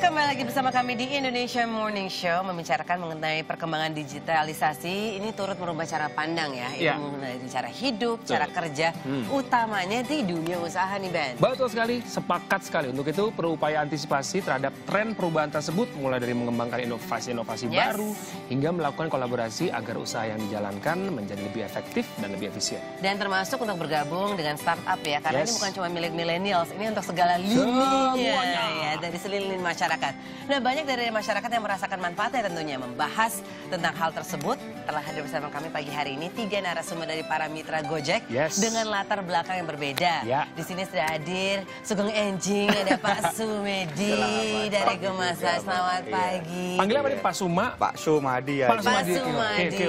Kembali lagi bersama kami di Indonesia Morning Show, membicarakan mengenai perkembangan digitalisasi. Ini turut merubah cara pandang ya, Ya. mengenai cara hidup, cara kerja, utamanya di dunia usaha nih Ben. Betul sekali, sepakat sekali. Untuk itu perlu upaya antisipasi terhadap tren perubahan tersebut, mulai dari mengembangkan inovasi-inovasi baru, hingga melakukan kolaborasi agar usaha yang dijalankan menjadi lebih efektif dan lebih efisien. Dan termasuk untuk bergabung dengan startup ya, karena ini bukan cuma milik millennials, ini untuk segala lininya ya, dari seluruh masyarakat. Nah, banyak dari masyarakat yang merasakan manfaatnya tentunya. Membahas tentang hal tersebut, telah hadir bersama kami pagi hari ini 3 narasumber dari para mitra Gojek dengan latar belakang yang berbeda. Di sini sudah hadir Sugeng Enjing, ada Pak Sumedi dari Gomassage. Selamat pagi. Panggil apa nih, Pak Suma? Pak Sumadi ya. Pak Sumadi.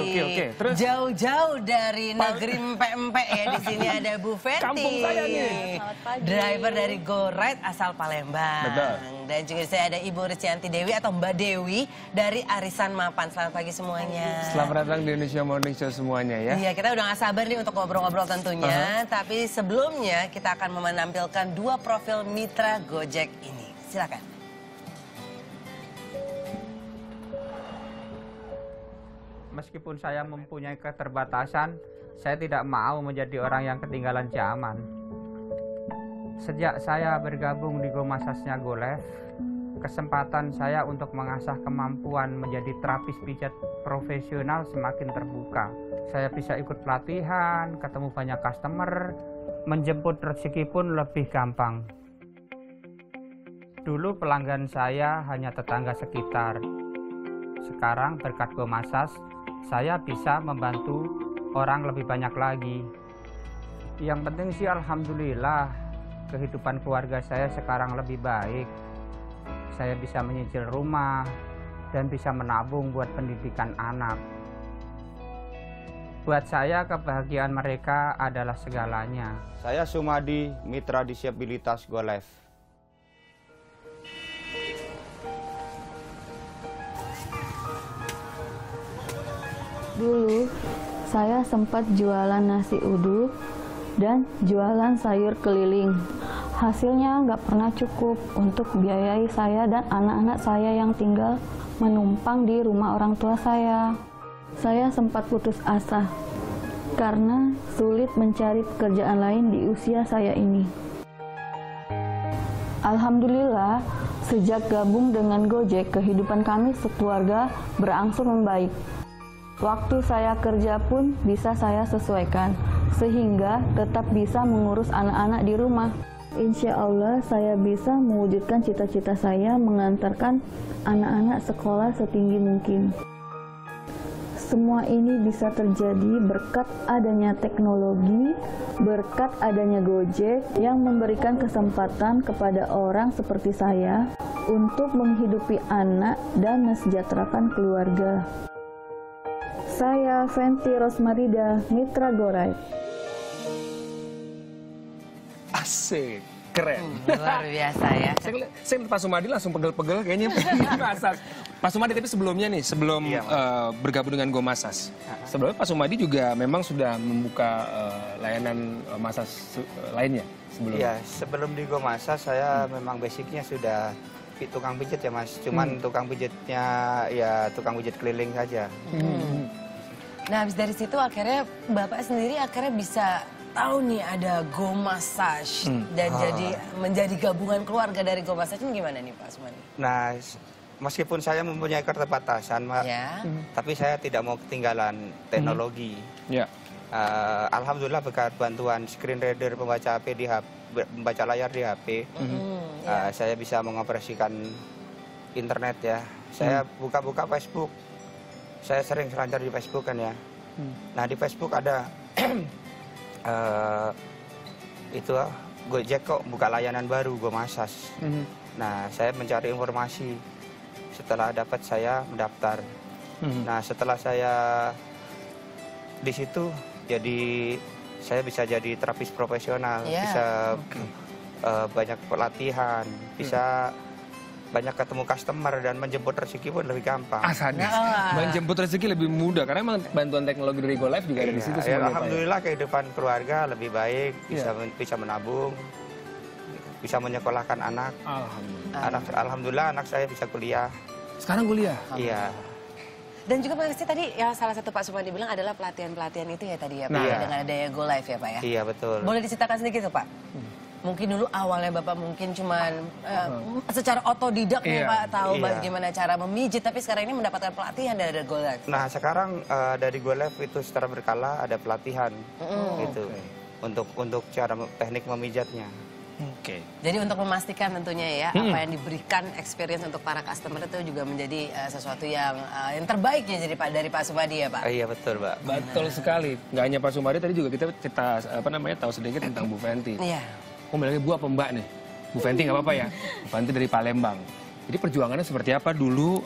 Oke. Terus jauh-jauh dari negeri empek-empek ya. Di sini ada Bu Fenty. Kampung saya nih. Selamat pagi. Driver dari GoRide asal Palembang. Betul. Dan juga saya ada Ibu Rizyanti Dewi atau Mbak Dewi dari Arisan Mapan. Selamat pagi semuanya. Selamat datang di Indonesia Morning Show semuanya ya. Iya, kita udah gak sabar nih untuk ngobrol-ngobrol tentunya. Tapi sebelumnya kita akan menampilkan 2 profil mitra Gojek ini. Silakan. Meskipun saya mempunyai keterbatasan, saya tidak mau menjadi orang yang ketinggalan zaman. Sejak saya bergabung di Gomassage-nya GoLive, kesempatan saya untuk mengasah kemampuan menjadi terapis pijat profesional semakin terbuka. Saya bisa ikut pelatihan, ketemu banyak customer, menjemput rezeki pun lebih gampang. Dulu pelanggan saya hanya tetangga sekitar. Sekarang berkat Gomassage, saya bisa membantu orang lebih banyak lagi. Yang penting sih alhamdulillah, kehidupan keluarga saya sekarang lebih baik. Saya bisa menyicil rumah dan bisa menabung buat pendidikan anak. Buat saya kebahagiaan mereka adalah segalanya. Saya Sumadi, mitra disabilitas GoLive. Dulu saya sempat jualan nasi uduk dan jualan sayur keliling. Hasilnya nggak pernah cukup untuk biayai saya dan anak-anak saya yang tinggal menumpang di rumah orang tua saya. Saya sempat putus asa karena sulit mencari pekerjaan lain di usia saya ini. Alhamdulillah, sejak gabung dengan Gojek, kehidupan kami sekeluarga berangsur membaik. Waktu saya kerja pun bisa saya sesuaikan, sehingga tetap bisa mengurus anak-anak di rumah. Insya Allah saya bisa mewujudkan cita-cita saya mengantarkan anak-anak sekolah setinggi mungkin. Semua ini bisa terjadi berkat adanya teknologi, berkat adanya Gojek yang memberikan kesempatan kepada orang seperti saya untuk menghidupi anak dan mensejahterakan keluarga. Saya Fenty Rosmarida, mitra GoRide. Asik, keren. Luar biasa ya. Saya Pak Sumadi langsung pegel-pegel kayaknya. Pak Sumadi, tapi sebelumnya nih, sebelum bergabung dengan Gomassage, sebelumnya Pak Sumadi juga memang sudah membuka layanan massage lainnya sebelumnya. Iya, sebelum di Gomassage saya memang basicnya sudah tukang pijat ya Mas. Cuman tukang pijatnya ya tukang pijat keliling saja. Nah, habis dari situ akhirnya Bapak sendiri akhirnya bisa tahu nih ada Gomassage dan menjadi gabungan keluarga dari Gomassage. Ini gimana nih Pak Sumadi? Nah, meskipun saya mempunyai keterbatasan, tapi saya tidak mau ketinggalan teknologi. Alhamdulillah berkat bantuan screen reader pembaca HP di HP, membaca layar di HP, saya bisa mengoperasikan internet ya. Saya buka-buka Facebook. Saya sering selancar di Facebook kan ya. Nah di Facebook ada itu Gojek kok buka layanan baru Gomassage. Nah saya mencari informasi. Setelah dapat saya mendaftar. Nah setelah saya di situ jadi saya bisa jadi terapis profesional, bisa banyak pelatihan, bisa banyak ketemu customer dan menjemput rezeki pun lebih gampang. Sadis. Menjemput rezeki lebih mudah karena memang bantuan teknologi dari GoLive juga ada di situ. Alhamdulillah kehidupan keluarga lebih baik, bisa menabung. bisa menyekolahkan anak. Alhamdulillah anak saya bisa kuliah. Sekarang kuliah? Iya. Dan juga pasti tadi yang salah satu Pak Sumadi bilang adalah pelatihan-pelatihan itu ya tadi ya Pak, Iya. dengan adanya Go Live ya Pak ya? Iya betul. Boleh diceritakan sedikit tuh Pak? Mungkin dulu awalnya Bapak mungkin cuman secara otodidak nih Iya. Pak tahu Iya. bagaimana cara memijit, tapi sekarang ini mendapatkan pelatihan dari Go Live. Nah sekarang dari Go Live itu secara berkala ada pelatihan gitu untuk cara teknik memijatnya. Oke. Jadi untuk memastikan tentunya ya apa yang diberikan experience untuk para customer itu juga menjadi sesuatu yang terbaik ya dari Pak Sumadi ya Pak. Iya betul Pak. Betul sekali. Nggak hanya Pak Sumadi, tadi juga kita tahu sedikit tentang Bu Fenty. Iya. Oh, bilangnya Bu apa Mbak nih? Bu Fenty nggak apa-apa ya? Bu Fenty dari Palembang. Jadi perjuangannya seperti apa dulu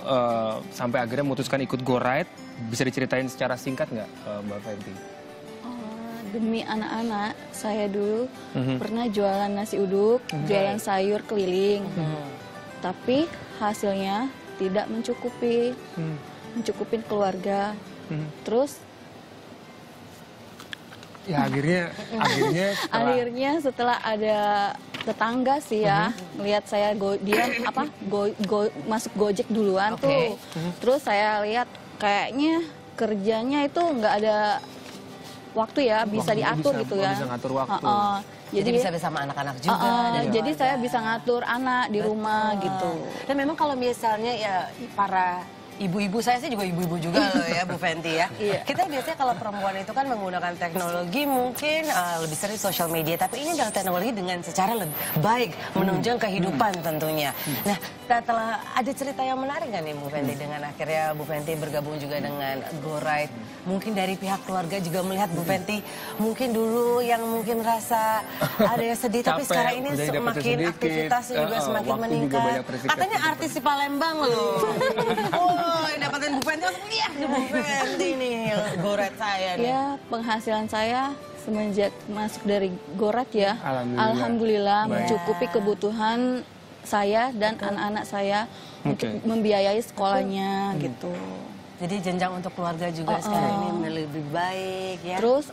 sampai akhirnya memutuskan ikut Go Ride? Bisa diceritain secara singkat nggak Mbak Fenty? Demi anak-anak, saya dulu pernah jualan nasi uduk, jualan sayur keliling. Tapi hasilnya tidak mencukupin keluarga. Terus Ya akhirnya setelah ada tetangga sih ya, melihat saya masuk Gojek duluan tuh. Terus saya lihat kayaknya kerjanya itu nggak ada waktu ya, bisa diatur gitu ya. Bisa ngatur waktu. Jadi bisa bersama anak-anak juga. Jadi saya bisa ngatur anak di rumah gitu. Dan memang kalau misalnya ya para ibu-ibu, saya sih juga ibu-ibu juga loh ya Bu Fenty ya. Kita biasanya kalau perempuan itu kan menggunakan teknologi mungkin lebih sering sosial media, tapi ini adalah teknologi dengan secara lebih baik menunjang kehidupan tentunya. Nah, setelah ada cerita yang menarik kan nih Bu Fenty dengan akhirnya Bu Fenty bergabung juga dengan Go Ride. Mungkin dari pihak keluarga juga melihat Bu Fenty mungkin dulu yang mungkin merasa ada yang sedih, tapi Capek, sekarang ini udah dapat semakin sedikit. aktivitasnya juga semakin Waktu juga meningkat. banyak bersikap Katanya artis di Palembang loh. Oh, dapatin Bu Fenty, iya Bu Fenty nih, Go Ride saya nih. Ya, penghasilan saya semenjak masuk dari Go Ride ya, Baik. alhamdulillah mencukupi kebutuhan saya dan anak-anak saya untuk membiayai sekolahnya gitu. Jadi jenjang untuk keluarga juga sekarang ini lebih baik ya. Terus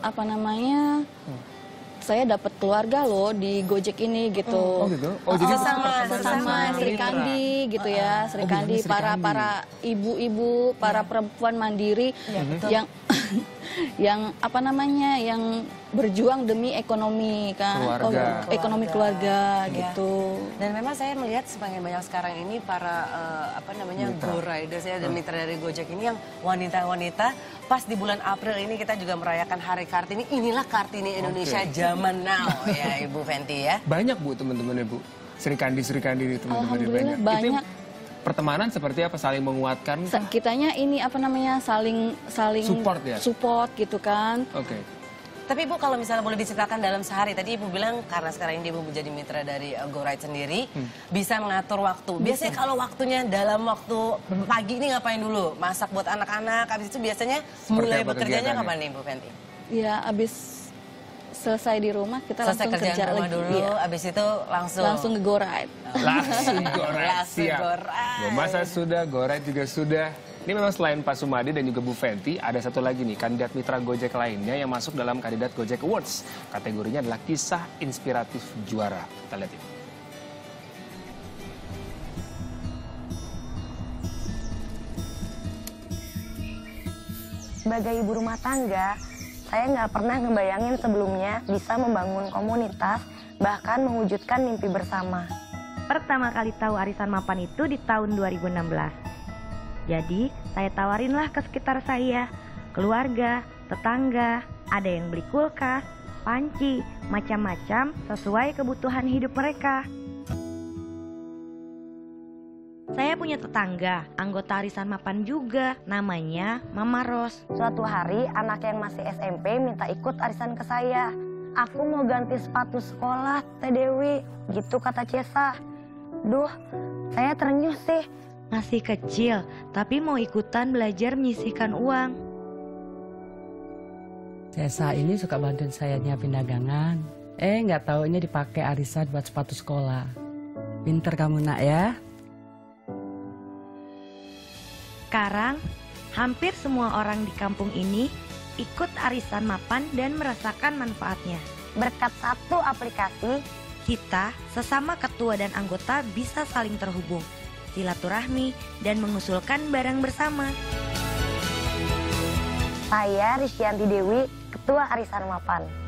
saya dapat keluarga loh di Gojek ini gitu. Oh gitu? Oh jadi Sesama Sri Kandi gitu ya, Sri Kandi, para ibu-ibu, para perempuan mandiri yang yang yang berjuang demi ekonomi kan, ekonomi keluarga gitu. Dan memang saya melihat semakin banyak sekarang ini para Go Riders ya, dan mitra dari Gojek ini yang wanita-wanita. Pas di bulan April ini kita juga merayakan Hari Kartini. Inilah Kartini Indonesia zaman now ya Ibu Fenty ya. Banyak Bu teman-teman Bu. Sri Kandi ini teman-teman banyak. Itu pertemanan seperti apa, saling menguatkan? Kitanya ini saling support ya? Support gitu kan. Oke. Tapi Ibu kalau misalnya boleh diceritakan dalam sehari, tadi Ibu bilang karena sekarang ini Ibu menjadi mitra dari Go Ride sendiri, bisa mengatur waktu. Biasanya kalau waktunya dalam waktu pagi ini ngapain dulu? Masak buat anak-anak, habis itu biasanya mulai bekerjanya kapan nih Bu Fenty? Ya habis selesai di rumah kita langsung kerja rumah lagi. Dulu, habis itu langsung ke Go Ride. Langsung Go Ride, siap. Go Masa sudah, Go Ride juga sudah. Ini memang selain Pak Sumadi dan juga Bu Fenty, ada satu lagi nih kandidat mitra Gojek lainnya yang masuk dalam kandidat Gojek Awards. Kategorinya adalah kisah inspiratif juara. Kita lihat ini. Sebagai ibu rumah tangga, saya nggak pernah ngebayangin sebelumnya bisa membangun komunitas, bahkan mewujudkan mimpi bersama. Pertama kali tahu arisan mapan itu di tahun 2016. Jadi, saya tawarinlah ke sekitar saya, keluarga, tetangga, ada yang beli kulkas, panci, macam-macam sesuai kebutuhan hidup mereka. Saya punya tetangga, anggota arisan mapan juga, namanya Mama Ros. Suatu hari, anak yang masih SMP minta ikut arisan ke saya. Aku mau ganti sepatu sekolah, Teh Dewi, gitu kata Cesa. Duh, saya terenyuh sih. Masih kecil, tapi mau ikutan belajar menyisihkan uang. Cesa ini suka bantuin saya nyiapin dagangan. Nggak tahu ini dipakai arisan buat sepatu sekolah. Pinter kamu nak ya. Sekarang, hampir semua orang di kampung ini ikut arisan mapan dan merasakan manfaatnya. Berkat satu aplikasi, Kita, sesama ketua dan anggota bisa saling terhubung, silaturahmi, dan mengusulkan barang bersama. Saya Risyanti Dewi, Ketua Arisan Mapan.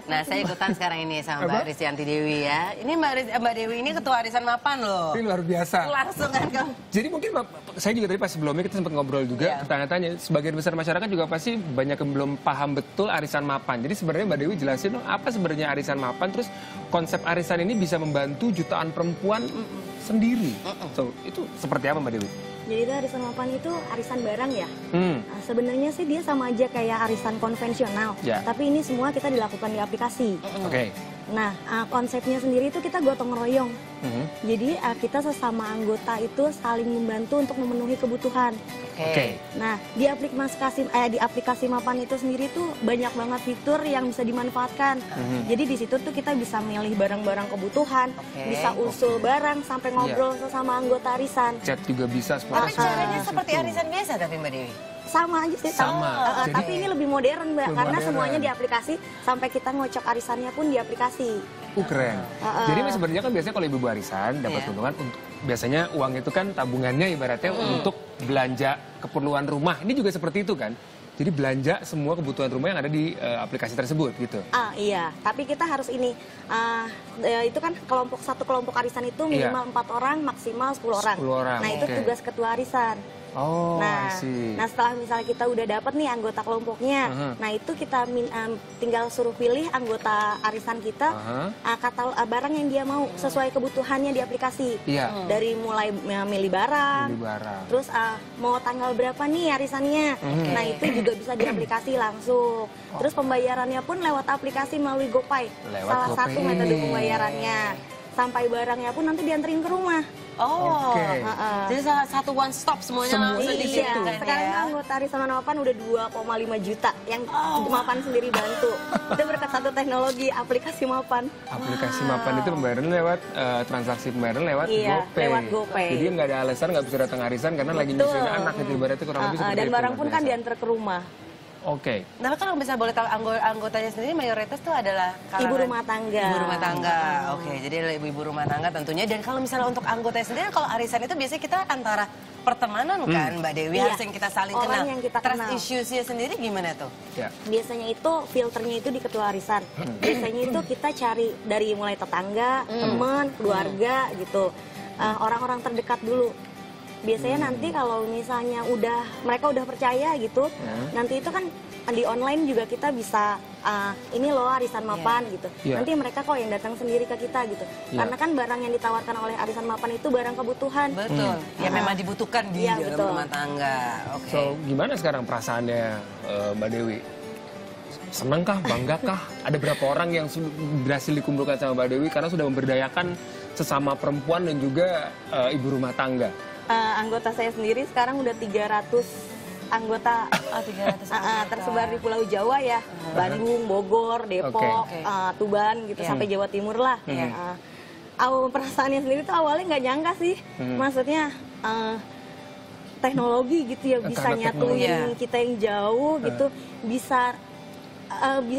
Nah, saya ikutan sekarang ini sama Mbak Risyanti Dewi ya. Ini Mbak Dewi ini Ketua Arisan Mapan loh. Ini luar biasa. Langsung kan kamu. Jadi mungkin saya juga tadi pas sebelumnya kita sempat ngobrol juga, tanya-tanya. Sebagian besar masyarakat juga pasti banyak yang belum paham betul Arisan Mapan. Jadi sebenarnya Mbak Dewi jelasin dong apa sebenarnya Arisan Mapan, terus konsep arisan ini bisa membantu jutaan perempuan sendiri. So, itu seperti apa Mbak Dewi? Jadi itu arisan mapan itu arisan barang ya. Nah, sebenarnya sih dia sama aja kayak arisan konvensional. Tapi ini semua kita dilakukan di aplikasi. Nah, konsepnya sendiri itu kita gotong royong. Jadi kita sesama anggota itu saling membantu untuk memenuhi kebutuhan. Nah, di aplikasi Mapan itu sendiri tuh banyak banget fitur yang bisa dimanfaatkan. Jadi di situ tuh kita bisa milih barang-barang kebutuhan, bisa usul barang sampai ngobrol sesama anggota arisan. Chat juga bisa. Tapi caranya seperti arisan biasa tapi Mbak Dewi? Sama aja sih. Tapi ini lebih modern Mbak, karena semuanya di aplikasi, sampai kita ngocok arisannya pun di aplikasi. Keren. Jadi sebenarnya kan biasanya kalau ibu arisan dapat keuntungan, biasanya uang itu kan tabungannya ibaratnya untuk belanja keperluan rumah. Ini juga seperti itu kan? Jadi belanja semua kebutuhan rumah yang ada di aplikasi tersebut gitu. Iya, tapi kita harus ini, itu kan satu kelompok arisan itu minimal 4 orang, maksimal 10 orang. 10 orang. Nah itu tugas ketua arisan. Nah setelah misalnya kita udah dapat nih anggota kelompoknya, nah itu kita tinggal suruh pilih anggota arisan kita barang yang dia mau sesuai kebutuhannya di aplikasi. Dari mulai milih barang, terus mau tanggal berapa nih arisannya, nah itu juga bisa di aplikasi langsung. Terus pembayarannya pun lewat aplikasi melalui GoPay, salah satu metode pembayarannya. Sampai barangnya pun nanti dianterin ke rumah. Jadi salah satu one stop semuanya langsung di situ. Sekarang anggota Arisan Mapan udah 2,5 juta yang Mapan sendiri bantu. Itu berkat satu teknologi aplikasi Mapan. Aplikasi Mapan itu pembayaran lewat transaksi pembayaran lewat GoPay. Lewat GoPay. Jadi nggak ada alasan nggak bisa datang arisan karena lagi nyusuin anak itu ibaratnya kurang lebih seperti itu. Dan barang pun kan diantar ke rumah. Nah kalau bisa boleh tahu anggotanya sendiri mayoritas tuh adalah kalangan ibu rumah tangga. Ibu rumah tangga. Jadi adalah ibu-ibu rumah tangga tentunya. Dan kalau misalnya untuk anggotanya sendiri, kalau arisan itu biasanya kita antara pertemanan kan Mbak Dewi, harus yang kita saling kenal. Orang yang kita kenal. Trust issues-nya sendiri gimana tuh? Biasanya itu filternya itu di ketua arisan. Biasanya itu kita cari dari mulai tetangga, teman, keluarga gitu. Orang-orang terdekat dulu. Biasanya nanti kalau misalnya mereka udah percaya gitu, nanti itu kan di online juga kita bisa ini loh arisan Mapan gitu. Nanti mereka kok yang datang sendiri ke kita gitu. Karena kan barang yang ditawarkan oleh arisan Mapan itu barang kebutuhan. Betul. Ya memang dibutuhkan di dalam rumah tangga. So gimana sekarang perasaannya Mbak Dewi? Senangkah, banggakah? Ada berapa orang yang berhasil dikumpulkan sama Mbak Dewi karena sudah memberdayakan sesama perempuan dan juga ibu rumah tangga? Anggota saya sendiri sekarang udah 300 anggota. 300 tersebar di Pulau Jawa ya. Bandung, Bogor, Depok, Tuban gitu sampai Jawa Timur lah. Perasaannya sendiri tuh awalnya nggak nyangka sih. Maksudnya teknologi gitu ya bisa nyatuin kita yang jauh gitu, bisa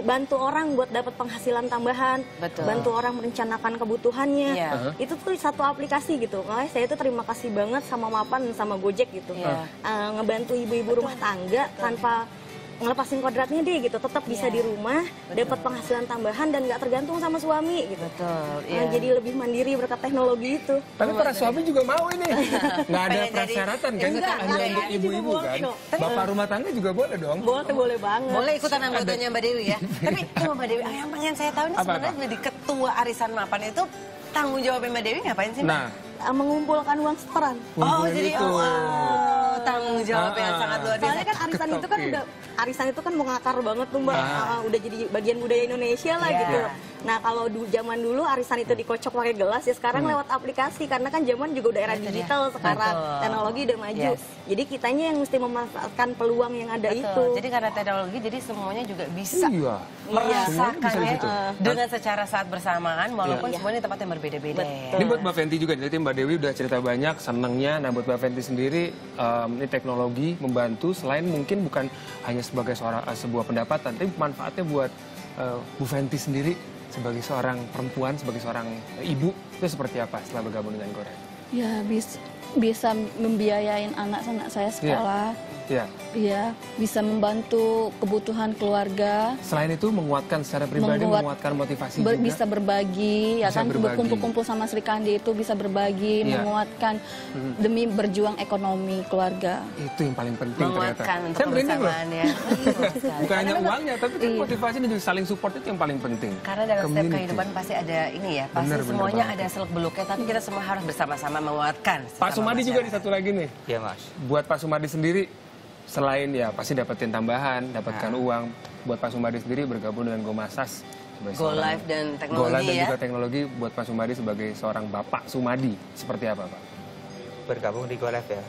bantu orang buat dapat penghasilan tambahan, bantu orang merencanakan kebutuhannya. Itu tuh satu aplikasi gitu. Makanya saya tuh terima kasih banget sama Mapan sama Gojek gitu. Ngebantu ibu-ibu rumah tangga tanpa ngelepasin kodratnya deh gitu, tetap bisa di rumah, dapat penghasilan tambahan dan nggak tergantung sama suami gitu. Jadi lebih mandiri berkat teknologi itu. Tapi para suami juga mau ini, nggak ada persyaratan kan? Hanya untuk ibu-ibu kan. Bapak rumah tangga juga boleh dong. Boleh banget. Boleh ikutan anggotanya Mbak Dewi ya. Tapi cuma Mbak Dewi, yang pengen saya tahu nih sebenarnya menjadi ketua arisan Mapan itu tanggung jawabnya Mbak Dewi ngapain sih? Mengumpulkan uang setoran. Jadi tanggung jawab yang sangat luar biasa. Soalnya kan arisan itu kan arisan itu kan mengakar banget tuh Mbak. Udah jadi bagian budaya Indonesia lah gitu. Nah kalau zaman dulu arisan itu dikocok pakai gelas, ya sekarang lewat aplikasi karena kan zaman juga udah era digital sekarang, teknologi udah maju. Jadi kitanya yang mesti memanfaatkan peluang yang ada itu. Jadi karena teknologi, jadi semuanya juga bisa merasakannya dengan secara saat bersamaan, walaupun semuanya tempat yang berbeda-beda. Ini buat Mbak Fenty juga, jadi Mbak Dewi udah cerita banyak senangnya. Nah buat Mbak Fenty sendiri, ini teknologi membantu selain mungkin bukan hanya sebagai sebuah pendapatan, tapi manfaatnya buat Bu Fenty sendiri sebagai seorang perempuan, sebagai seorang ibu, itu seperti apa setelah bergabung dengan Go Live? Ya bisa membiayain anak-anak saya sekolah. Iya, bisa membantu kebutuhan keluarga. Selain itu menguatkan secara pribadi, menguatkan motivasi juga. Bisa berbagi, ya kan, berkumpul-kumpul sama Sri Kandi itu bisa berbagi, menguatkan demi berjuang ekonomi keluarga. Itu yang paling penting ternyata. Saya berkesamaan ya. Bukan hanya uangnya, tapi kan motivasi dan juga saling support itu yang paling penting. Karena dalam setiap kehidupan pasti ada ini ya, pasti semuanya ada seluk-beluknya, tapi kita semua harus bersama-sama menguatkan. Pak Sumadi juga di satu lagi nih. Iya Mas. Buat Pak Sumadi sendiri, selain ya pasti dapetin tambahan, dapatkan uang, buat Pak Sumadi sendiri bergabung dengan Go Masas, Go Live dan teknologi Go Live dan juga teknologi, buat Pak Sumadi sebagai seorang Bapak Sumadi, seperti apa Pak? Bergabung di Go Live ya?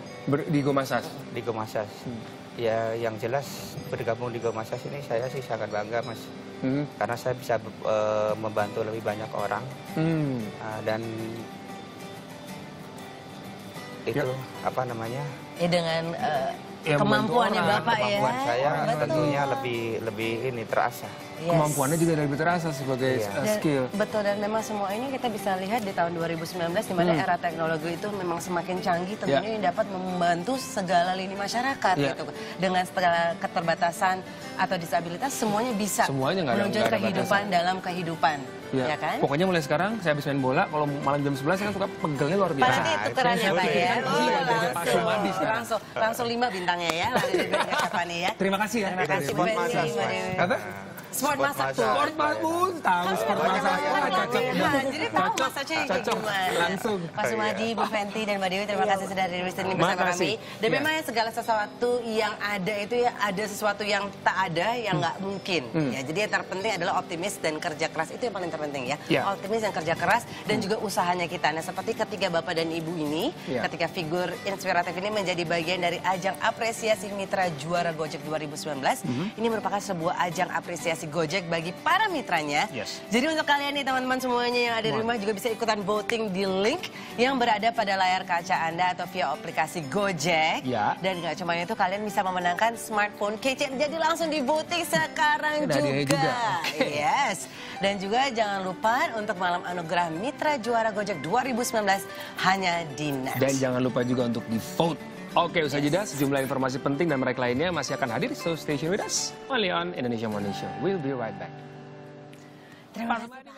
Di Go Masas? Di Go Masas. Ya yang jelas bergabung di Go Masas ini saya sih sangat bangga Mas. Karena saya bisa membantu lebih banyak orang. Dan itu apa namanya? Ya dengan kemampuannya Bapak ya. Kemampuan saya tentunya lebih ini terasa. Kemampuannya juga lebih terasa sebagai skill. Betul, dan memang semua ini kita bisa lihat di tahun 2019 di mana era teknologi itu memang semakin canggih, tentunya ini dapat membantu segala lini masyarakat gitu. Dengan segala keterbatasan atau disabilitas semuanya bisa menunjukkan kehidupan dalam kehidupan. Ya kan? Pokoknya mulai sekarang saya habis main bola, kalau malam jam 11 saya kan suka pegelnya luar biasa. Pasti tukeran ya Pak ya. Langsung 5 bintangnya ya. Ya. Terima kasih ya. Terima kasih Bu Fenty. Sport masak tuh. Sport masak, tahu sport masak. Cocok. Jadi tahu masaknya yang kayak gimana. Langsung. Pak Sumadi, Bu Fenty, dan Mbak Dewi, terima kasih sudah hadir di sini bersama kami. Dan memang segala sesuatu yang ada itu ya ada sesuatu yang tak ada yang nggak mungkin. Ya, jadi yang terpenting adalah optimis dan kerja keras, itu yang paling terpenting ya. Optimis dan kerja keras dan juga usahanya kita. Nah seperti ketiga Bapak dan Ibu ini, ketika figur inspiratif ini menjadi bagian dari ajang apresiasi Mitra Juara Gojek 2019, ini merupakan sebuah ajang apresiasi Gojek bagi para mitranya. Jadi untuk kalian nih teman-teman semuanya yang ada di rumah juga bisa ikutan voting di link yang berada pada layar kaca Anda atau via aplikasi Gojek. Dan nggak cuma itu, kalian bisa memenangkan smartphone kece. Jadi langsung di voting sekarang juga. Dan juga jangan lupa untuk malam anugerah Mitra Juara Gojek 2019 hanya di Net. Dan jangan lupa juga untuk di vote. Oke, usai jeda, sejumlah informasi penting dan menarik lainnya masih akan hadir. So stay tuned with us only on Indonesia Morning Show. We'll be right back. Terima kasih.